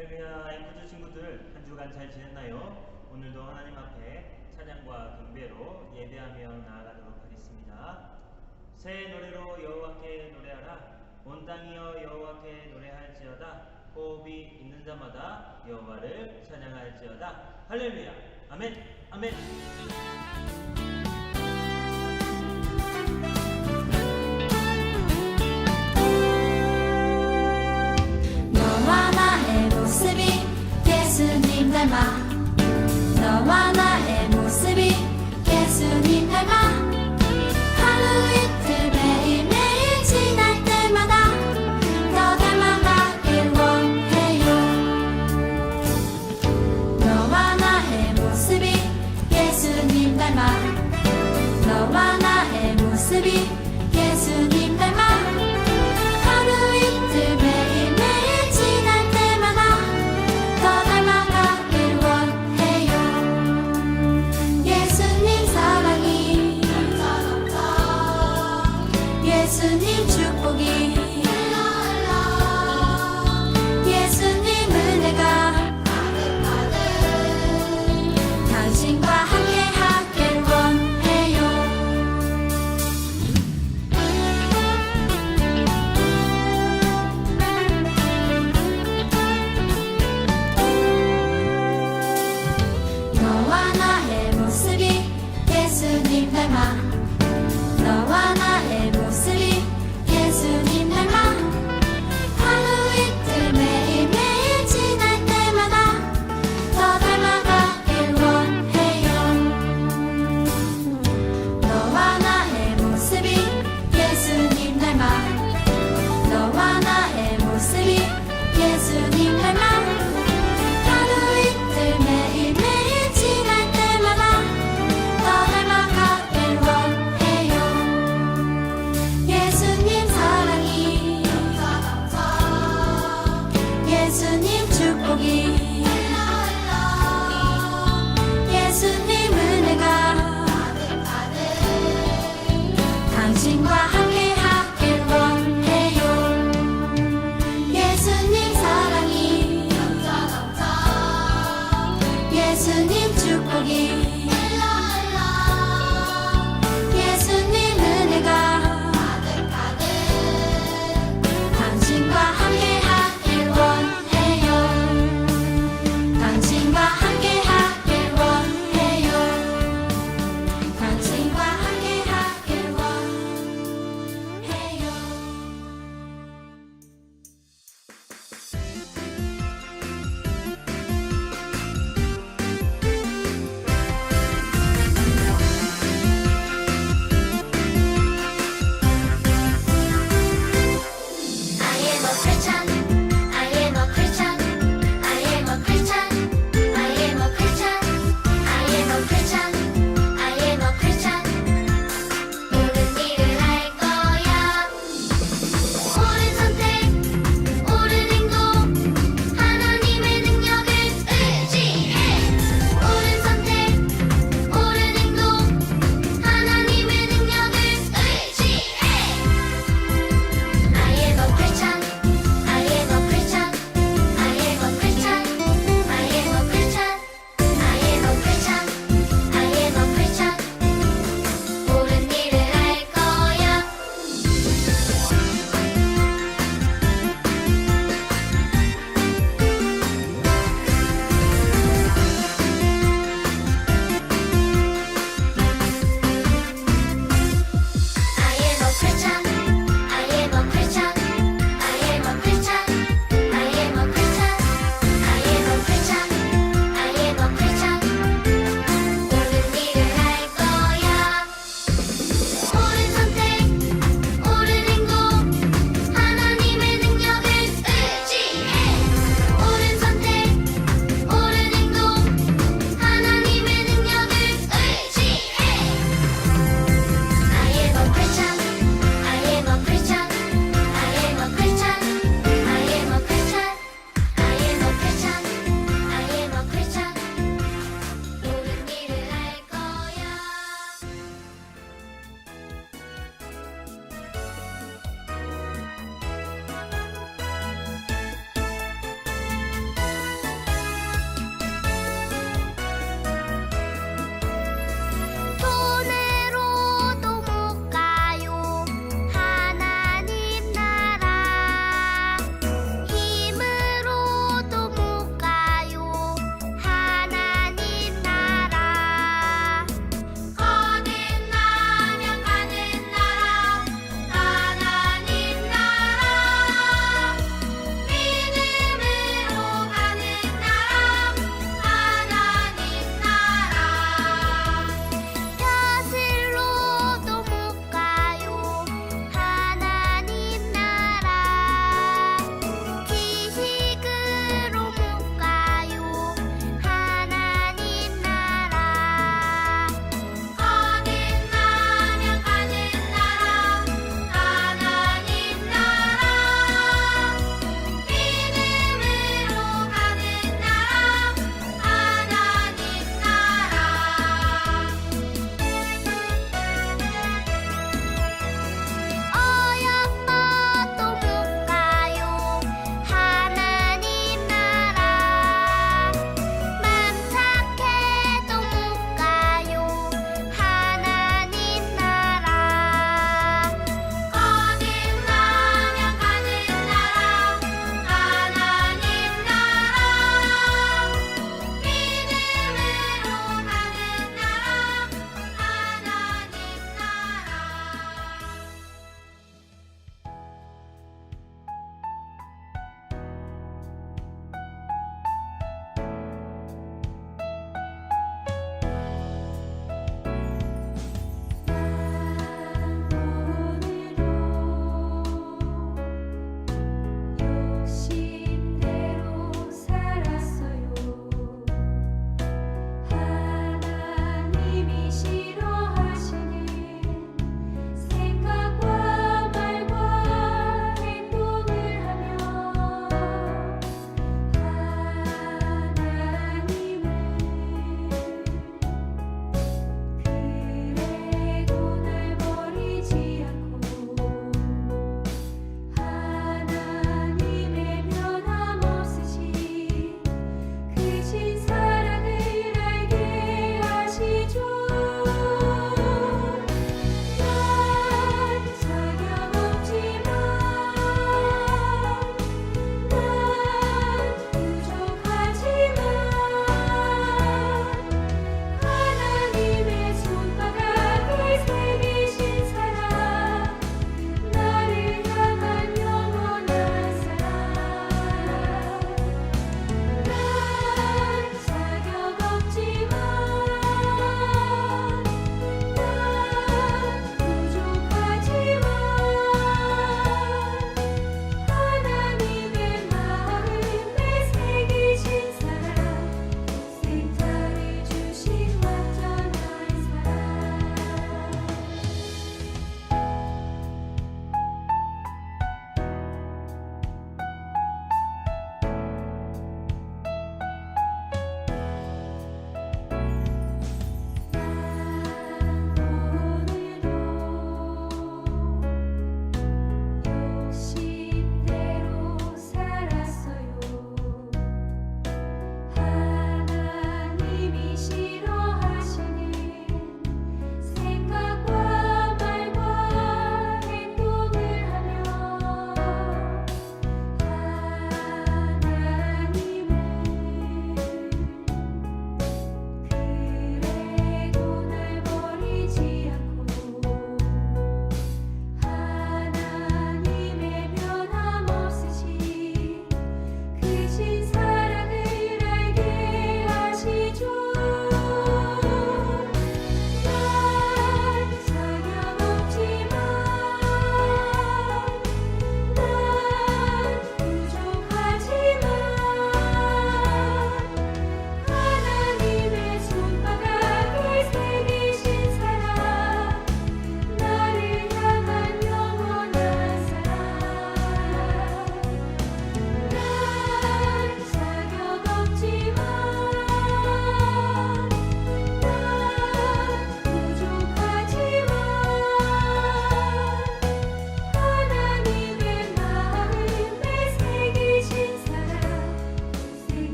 할렐루야, 앵커즈 친구들 한 주간 잘 지냈나요? 오늘도 하나님 앞에 찬양과 경배로 예배하며 나아가도록 하겠습니다. 새 노래로 여호와께 노래하라. 온 땅이여 여호와께 노래할지어다. 호흡이 있는 자마다 여호와를 찬양할지어다. 할렐루야. 아멘. 아멘. 예수님 닮아 너와 나의 모습이 예수님 닮아 하루 이틀 매일매일 지날 때마다 더 닮아가길 원해요. 너와 나의 모습이 예수님 닮아 너와 나의 모습이 예수님 닮아 하루 이틀 매일매일 지날 때마다 더 닮아가길 원해요. 예수님 사랑이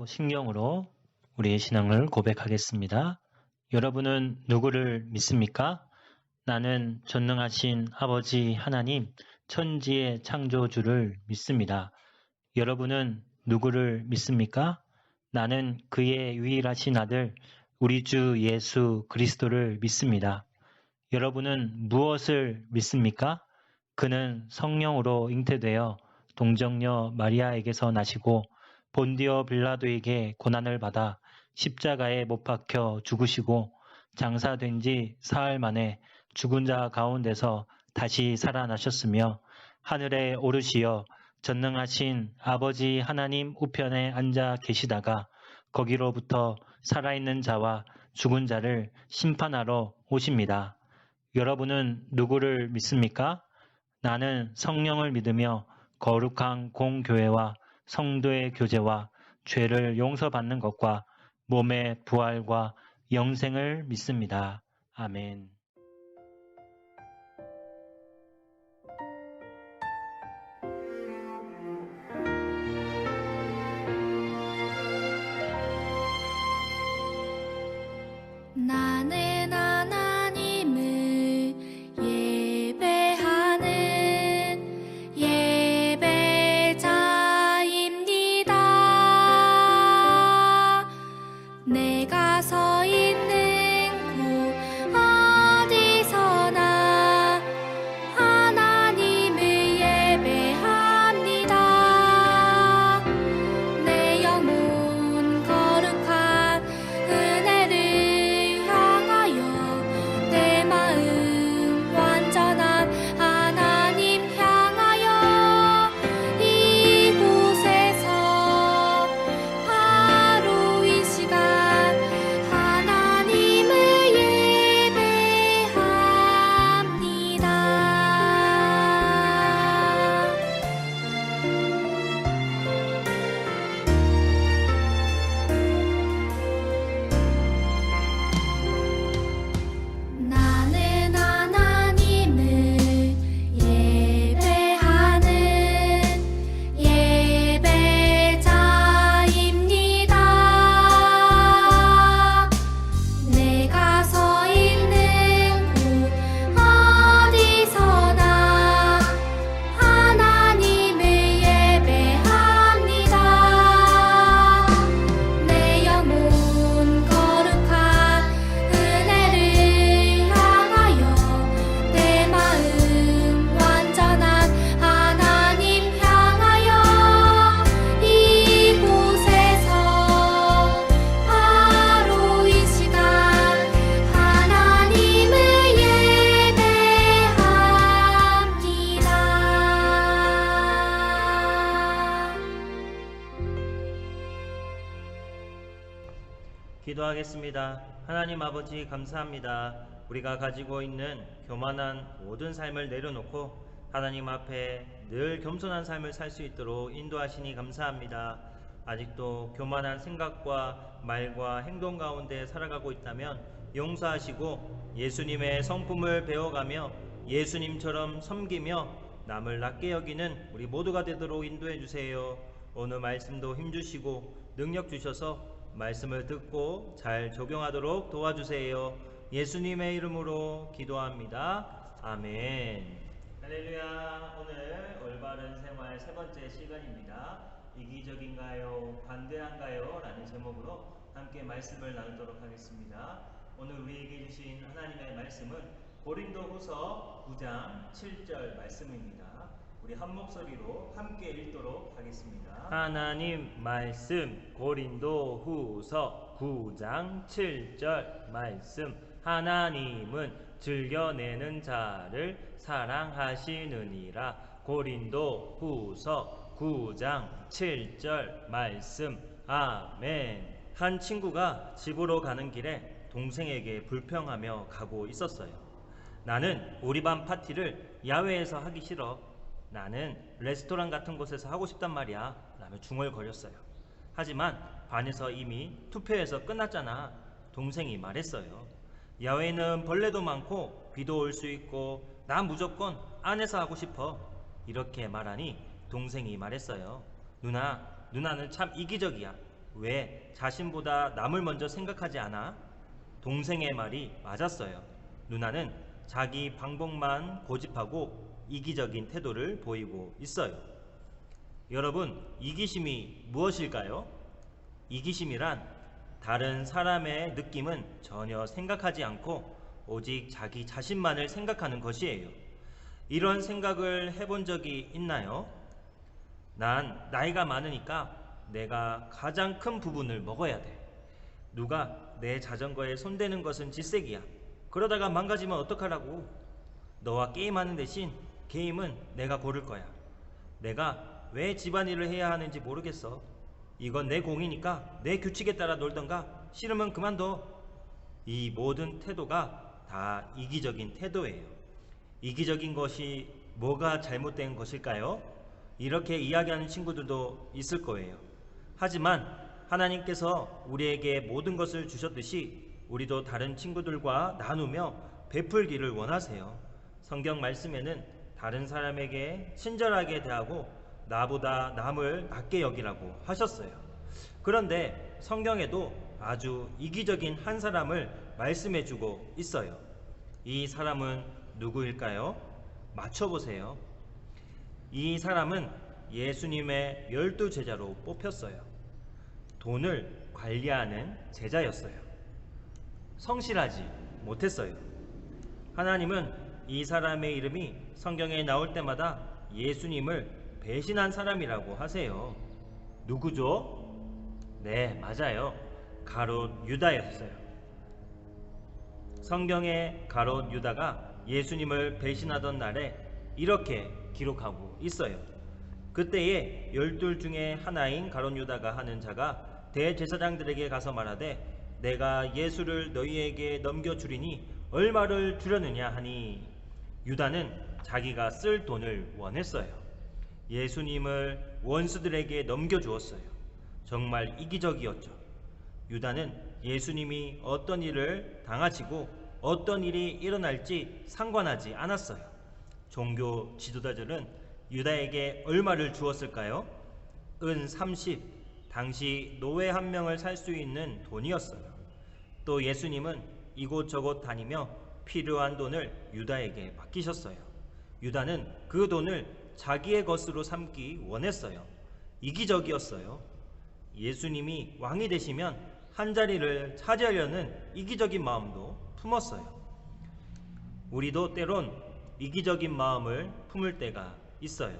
신경으로 우리의 신앙을 고백하겠습니다. 여러분은 누구를 믿습니까? 나는 전능하신 아버지 하나님, 천지의 창조주를 믿습니다. 여러분은 누구를 믿습니까? 나는 그의 유일하신 아들, 우리 주 예수 그리스도를 믿습니다. 여러분은 무엇을 믿습니까? 그는 성령으로 잉태되어 동정녀 마리아에게서 나시고 본디오 빌라도에게 고난을 받아 십자가에 못 박혀 죽으시고 장사된 지 사흘 만에 죽은 자 가운데서 다시 살아나셨으며 하늘에 오르시어 전능하신 아버지 하나님 우편에 앉아 계시다가 거기로부터 살아있는 자와 죽은 자를 심판하러 오십니다. 여러분은 누구를 믿습니까? 나는 성령을 믿으며 거룩한 공교회와 성도의 교제와 죄를 용서받는 것과 몸의 부활과 영생을 믿습니다. 아멘. 나는 하나님을 예배하는 예배자입니다. 내가 서 있는 곳 어디서나 하나님을 예배합니다. 내 영혼 거룩한 은혜를 향하여 내 마음 완전한 하나님 향하여 이곳에서 바로 이 시간 하나님을 예배합니다. 나는 하나님을 예배하는 예배자입니다. 내가 서 있는 곳 어디서나 하나님을 예배합니다. 내 영혼 거룩한 은혜를 향하여 내 마음 완전한 하나님 향하여 이곳에서 바로 이 시간 하나님을 예배합니다. 기도하겠습니다. 하나님 아버지 감사합니다. 우리가 가지고 있는 교만한 모든 삶을 내려놓고 하나님 앞에 늘 겸손한 삶을 살 수 있도록 인도하시니 감사합니다. 아직도 교만한 생각과 말과 행동 가운데 살아가고 있다면 용서하시고 예수님의 성품을 배워가며 예수님처럼 섬기며 남을 낮게 여기는 우리 모두가 되도록 인도해 주세요. 오늘 말씀도 힘주시고 능력 주셔서 말씀을 듣고 잘 적용하도록 도와주세요. 예수님의 이름으로 기도합니다. 아멘. 할렐루야. 오늘 올바른 생활 세 번째 시간입니다. 이기적인가요? 관대한가요? 라는 제목으로 함께 말씀을 나누도록 하겠습니다. 오늘 우리에게 주신 하나님의 말씀은 고린도후서 9장 7절 말씀입니다. 우리 한 목소리로 함께 읽도록 하겠습니다. 하나님 말씀 고린도후서 9장 7절 말씀. 하나님은 즐겨내는 자를 사랑하시느니라. 고린도후서 9장 7절 말씀. 아멘. 한 친구가 집으로 가는 길에 동생에게 불평하며 가고 있었어요. 나는 우리 반 파티를 야외에서 하기 싫어. 나는 레스토랑 같은 곳에서 하고 싶단 말이야 라며 중얼거렸어요. 하지만 반에서 이미 투표해서 끝났잖아. 동생이 말했어요. 야외는 벌레도 많고 비도 올 수 있고 난 무조건 안에서 하고 싶어. 이렇게 말하니 동생이 말했어요. 누나는 참 이기적이야. 왜 자신보다 남을 먼저 생각하지 않아? 동생의 말이 맞았어요. 누나는 자기 방법만 고집하고 이기적인 태도를 보이고 있어요. 여러분, 이기심이 무엇일까요? 이기심이란 다른 사람의 느낌은 전혀 생각하지 않고 오직 자기 자신만을 생각하는 것이에요. 이런 생각을 해본 적이 있나요? 난 나이가 많으니까 내가 가장 큰 부분을 먹어야 돼. 누가 내 자전거에 손대는 것은 질색이야. 그러다가 망가지면 어떡하라고. 너와 게임하는 대신 게임은 내가 고를 거야. 내가 왜 집안일을 해야 하는지 모르겠어. 이건 내 공이니까 내 규칙에 따라 놀던가 싫으면 그만둬. 이 모든 태도가 다 이기적인 태도예요. 이기적인 것이 뭐가 잘못된 것일까요? 이렇게 이야기하는 친구들도 있을 거예요. 하지만 하나님께서 우리에게 모든 것을 주셨듯이 우리도 다른 친구들과 나누며 베풀기를 원하세요. 성경 말씀에는 다른 사람에게 친절하게 대하고 나보다 남을 낮게 여기라고 하셨어요. 그런데 성경에도 아주 이기적인 한 사람을 말씀해 주고 있어요. 이 사람은 누구일까요? 맞춰보세요. 이 사람은 예수님의 12제자로 뽑혔어요. 돈을 관리하는 제자였어요. 성실하지 못했어요. 하나님은 이 사람의 이름이 성경에 나올 때마다 예수님을 배신한 사람이라고 하세요. 누구죠? 네, 맞아요. 가롯 유다였어요. 성경의 가롯 유다가 예수님을 배신하던 날에 이렇게 기록하고 있어요. 그때에 12 중에 하나인 가롯 유다가 하는 자가 대제사장들에게 가서 말하되 내가 예수를 너희에게 넘겨주리니 얼마를 주려느냐 하니 유다는 자기가 쓸 돈을 원했어요. 예수님을 원수들에게 넘겨주었어요. 정말 이기적이었죠. 유다는 예수님이 어떤 일을 당하시고 어떤 일이 일어날지 상관하지 않았어요. 종교 지도자들은 유다에게 얼마를 주었을까요? 은 30, 당시 노예 한 명을 살 수 있는 돈이었어요. 또 예수님은 이곳저곳 다니며 필요한 돈을 유다에게 맡기셨어요. 유다는 그 돈을 자기의 것으로 삼기 원했어요. 이기적이었어요. 예수님이 왕이 되시면 한자리를 차지하려는 이기적인 마음도 품었어요. 우리도 때론 이기적인 마음을 품을 때가 있어요.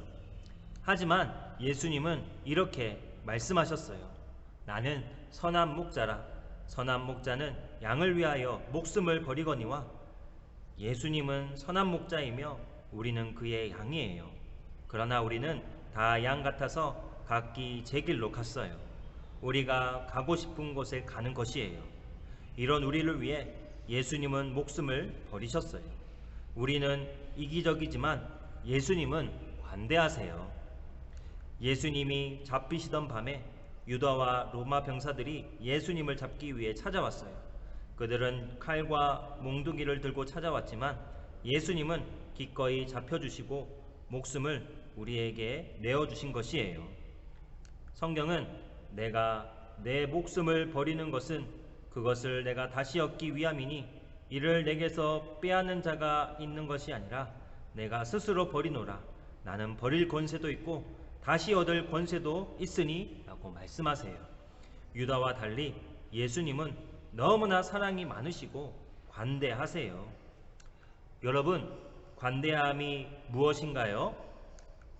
하지만 예수님은 이렇게 말씀하셨어요. 나는 선한 목자라. 선한 목자는 양을 위하여 목숨을 버리거니와. 예수님은 선한 목자이며 우리는 그의 양이에요. 그러나 우리는 다 양 같아서 각기 제 길로 갔어요. 우리가 가고 싶은 곳에 가는 것이에요. 이런 우리를 위해 예수님은 목숨을 버리셨어요. 우리는 이기적이지만 예수님은 관대하세요. 예수님이 잡히시던 밤에 유다와 로마 병사들이 예수님을 잡기 위해 찾아왔어요. 그들은 칼과 몽둥이를 들고 찾아왔지만 예수님은 기꺼이 잡혀주시고 목숨을 우리에게 내어주신 것이에요. 성경은 내가 내 목숨을 버리는 것은 그것을 내가 다시 얻기 위함이니 이를 내게서 빼앗는 자가 있는 것이 아니라 내가 스스로 버리노라. 나는 버릴 권세도 있고 다시 얻을 권세도 있으니 라고 말씀하세요. 유다와 달리 예수님은 너무나 사랑이 많으시고 관대하세요. 여러분, 관대함이 무엇인가요?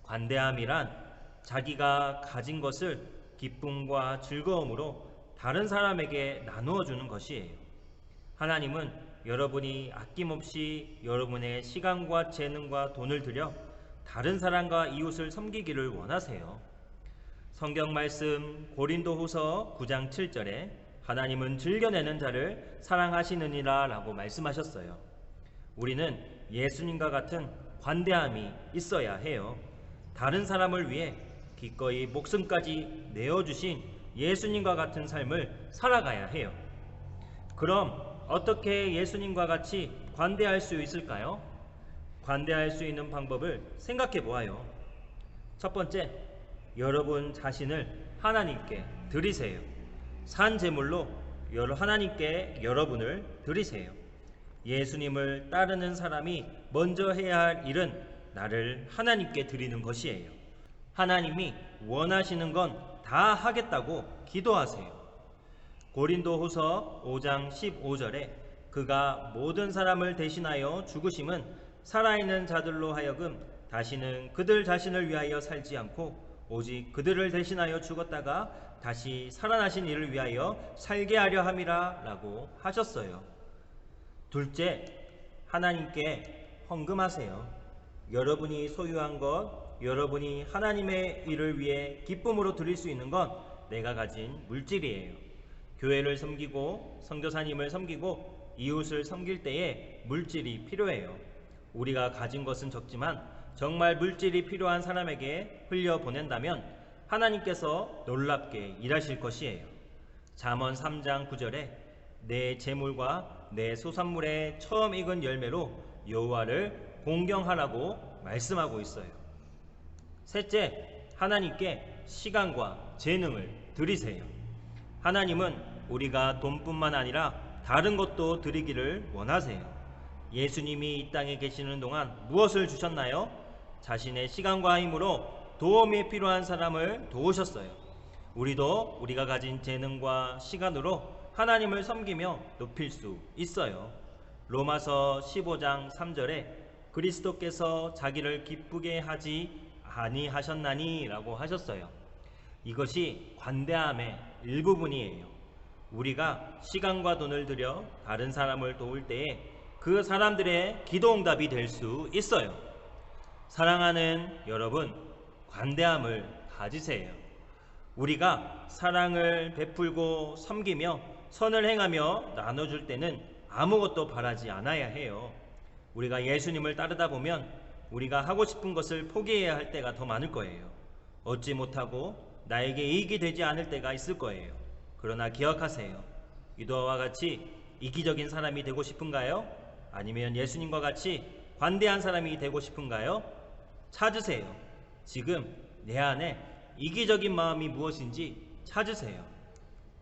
관대함이란 자기가 가진 것을 기쁨과 즐거움으로 다른 사람에게 나누어 주는 것이에요. 하나님은 여러분이 아낌없이 여러분의 시간과 재능과 돈을 들여 다른 사람과 이웃을 섬기기를 원하세요. 성경 말씀 고린도후서 9장 7절에 하나님은 즐겨내는 자를 사랑하시느니라 라고 말씀하셨어요. 우리는 예수님과 같은 관대함이 있어야 해요. 다른 사람을 위해 기꺼이 목숨까지 내어주신 예수님과 같은 삶을 살아가야 해요. 그럼 어떻게 예수님과 같이 관대할 수 있을까요? 관대할 수 있는 방법을 생각해 보아요. 첫 번째, 여러분 자신을 하나님께 드리세요. 산 제물로 하나님께 여러분을 드리세요. 예수님을 따르는 사람이 먼저 해야 할 일은 나를 하나님께 드리는 것이에요. 하나님이 원하시는 건 다 하겠다고 기도하세요. 고린도후서 5장 15절에 그가 모든 사람을 대신하여 죽으심은 살아있는 자들로 하여금 다시는 그들 자신을 위하여 살지 않고 오직 그들을 대신하여 죽었다가 다시 살아나신 이를 위하여 살게 하려 함이라 라고 하셨어요. 둘째, 하나님께 헌금하세요. 여러분이 소유한 것, 여러분이 하나님의 일을 위해 기쁨으로 드릴 수 있는 건 내가 가진 물질이에요. 교회를 섬기고 선교사님을 섬기고 이웃을 섬길 때에 물질이 필요해요. 우리가 가진 것은 적지만 정말 물질이 필요한 사람에게 흘려보낸다면 하나님께서 놀랍게 일하실 것이에요. 잠언 3장 9절에 내 재물과 내 소산물의 처음 익은 열매로 여호와를 공경하라고 말씀하고 있어요. 셋째, 하나님께 시간과 재능을 드리세요. 하나님은 우리가 돈뿐만 아니라 다른 것도 드리기를 원하세요. 예수님이 이 땅에 계시는 동안 무엇을 주셨나요? 자신의 시간과 힘으로 도움이 필요한 사람을 도우셨어요. 우리도 우리가 가진 재능과 시간으로 하나님을 섬기며 높일 수 있어요. 로마서 15장 3절에 그리스도께서 자기를 기쁘게 하지 아니하셨나니 라고 하셨어요. 이것이 관대함의 일부분이에요. 우리가 시간과 돈을 들여 다른 사람을 도울 때에 그 사람들의 기도 응답이 될 수 있어요. 사랑하는 여러분, 관대함을 가지세요. 우리가 사랑을 베풀고 섬기며 선을 행하며 나눠줄 때는 아무것도 바라지 않아야 해요. 우리가 예수님을 따르다 보면 우리가 하고 싶은 것을 포기해야 할 때가 더 많을 거예요. 얻지 못하고 나에게 이익이 되지 않을 때가 있을 거예요. 그러나 기억하세요. 유다와 같이 이기적인 사람이 되고 싶은가요? 아니면 예수님과 같이 관대한 사람이 되고 싶은가요? 찾으세요. 지금 내 안에 이기적인 마음이 무엇인지 찾으세요.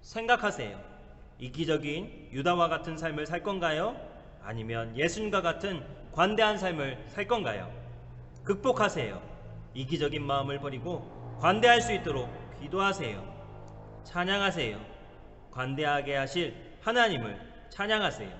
생각하세요. 이기적인 유다와 같은 삶을 살 건가요? 아니면 예수님과 같은 관대한 삶을 살 건가요? 극복하세요. 이기적인 마음을 버리고 관대할 수 있도록 기도하세요. 찬양하세요. 관대하게 하실 하나님을 찬양하세요.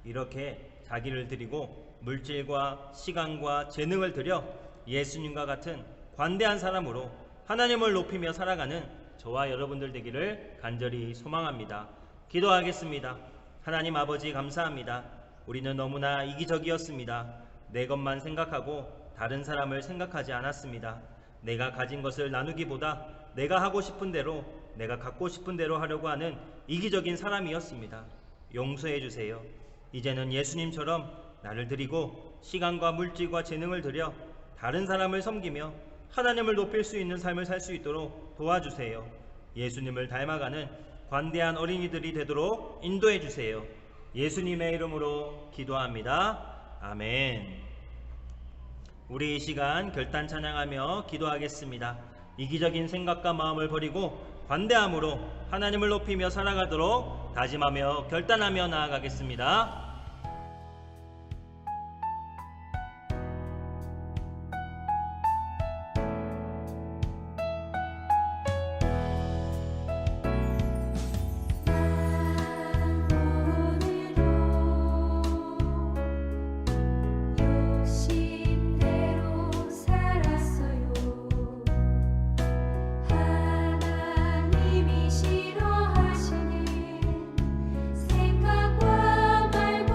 이렇게 자기를 드리고 물질과 시간과 재능을 들여 예수님과 같은 관대한 사람으로 하나님을 높이며 살아가는 저와 여러분들 되기를 간절히 소망합니다. 기도하겠습니다. 하나님 아버지 감사합니다. 우리는 너무나 이기적이었습니다. 내 것만 생각하고 다른 사람을 생각하지 않았습니다. 내가 가진 것을 나누기보다 내가 하고 싶은 대로, 내가 갖고 싶은 대로 하려고 하는 이기적인 사람이었습니다. 용서해 주세요. 이제는 예수님처럼 나를 드리고 시간과 물질과 재능을 들여 다른 사람을 섬기며 하나님을 높일 수 있는 삶을 살 수 있도록 도와주세요. 예수님을 닮아가는 관대한 어린이들이 되도록 인도해 주세요. 예수님의 이름으로 기도합니다. 아멘. 우리 이 시간 결단 찬양하며 기도하겠습니다. 이기적인 생각과 마음을 버리고 관대함으로 하나님을 높이며 살아가도록 다짐하며 결단하며 나아가겠습니다. 생각과 말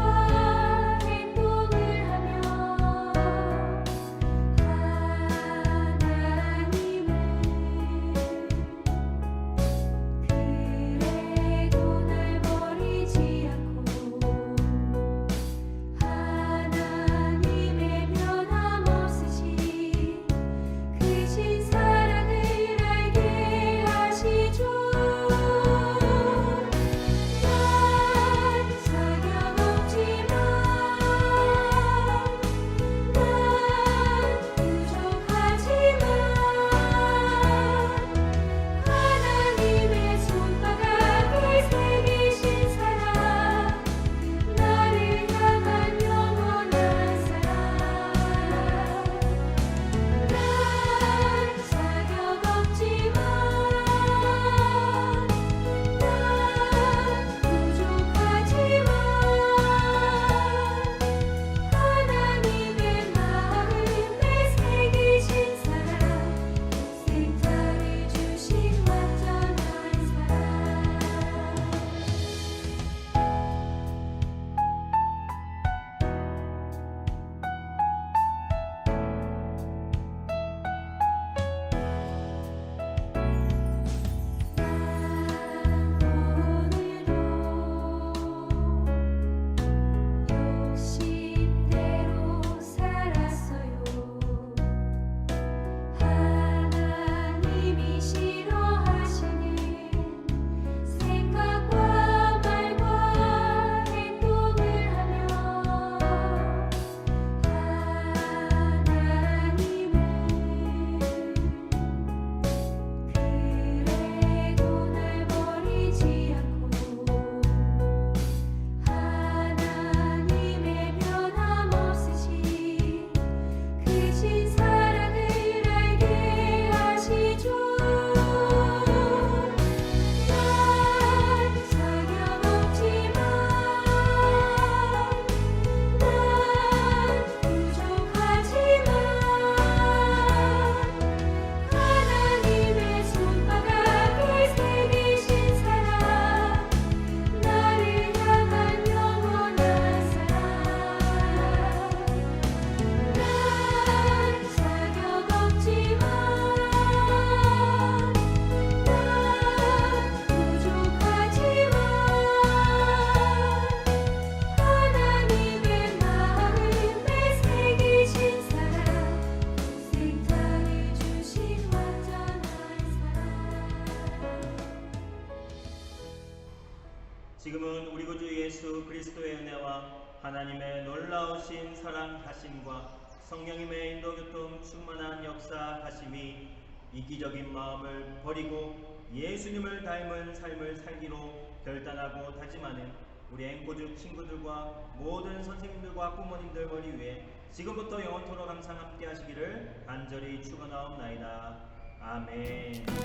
지금은 우리 구주 예수 그리스도의 은혜와 하나님의 놀라우신 사랑하심과 성령님의 인도교통 충만한 역사하심이 이기적인 마음을 버리고 예수님을 닮은 삶을 살기로 결단하고 다짐하는 우리 앵코주 친구들과 모든 선생님들과 부모님들 머리 위에 지금부터 영원토록 항상 함께 하시기를 간절히 축원하옵나이다. 아멘.